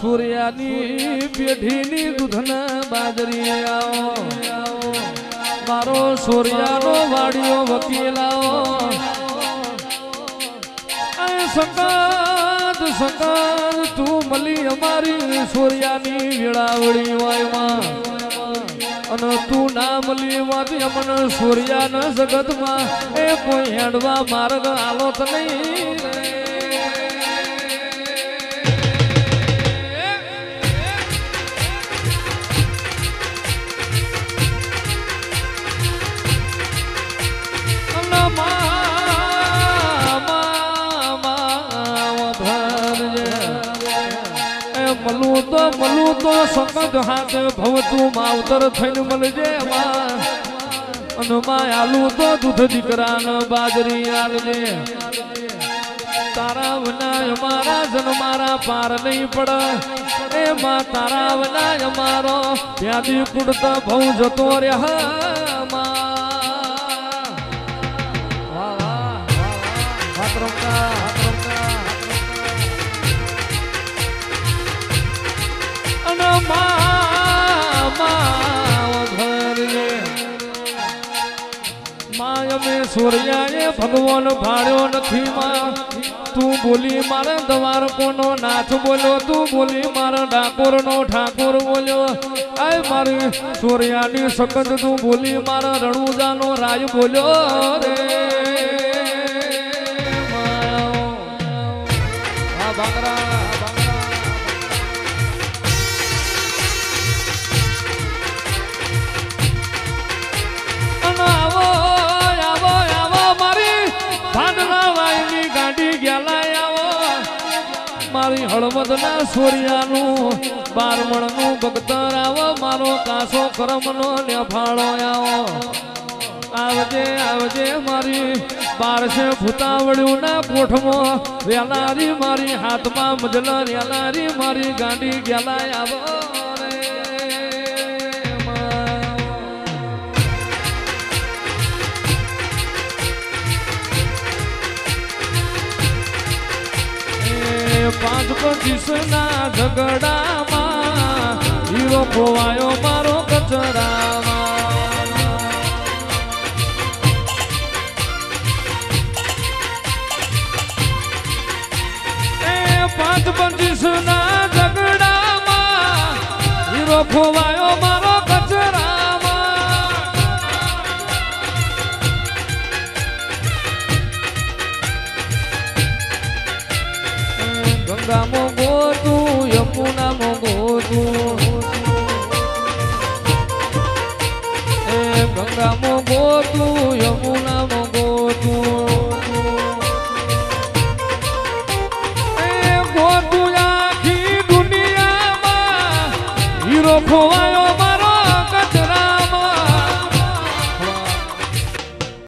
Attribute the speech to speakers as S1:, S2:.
S1: સૂર્યાની પેઢીની દૂધના બાજરી આવો મારો સૂર્યાનો વાડિયો વકીલ આવો સકાત સકાત તું મળી અમારી સૂર્યાની વેળાવળી વાયમાં અને તું ના મળી માંથી અમને સૂર્યાના જગતમાં એ કોઈ હેડવા માર્ગ આલોત નહીં મલું તો સકત હાથ ભવતું માવતર થઈને મળજે અને આલું તો દૂધ દીકરાને બાજરી આલજે તારા વિના અમારા જન્મારા પાર નહીં પડે એ માં તારા વિના અમારો ત્યાંથી કુડતા ભવ જતો રહ્યા સૂર્યાએ ભગવાન ભાડ્યો નથી માં તું બોલી મારા દવારકોનો નાથ બોલ્યો તું બોલી મારા ડાકોરનો ઠાકોર બોલ્યો આય મારી સૂર્યાની સકત તું બોલી મારા રણુજાનો રાજ બોલ્યો રે ભાંગરા મારી હળવદના સૂર્યાનું બારમણનું ભક્તર આવો મારો કાસો કરમનો નેફાળો આવો આવજે આવજે મારી બારસે ભૂતાવળ્યું ના કોઠમાં વેલારી મારી હાથમાં મજલા વેલારી મારી ગાંડી ગેલા આવો પાંચ પચીસ ના ઝઘડામાં હીરો ખોવાયો મારો કચરામાં પાંચ પચીસ ના ઝઘડામાં હીરો ખોવાયો મારો ગંગા મોગો તું યમુના મોગો તું ગંગા મોગો તું યમુના મોગો તું ગોતું આખી દુનિયામાં હીરો ખોવાયો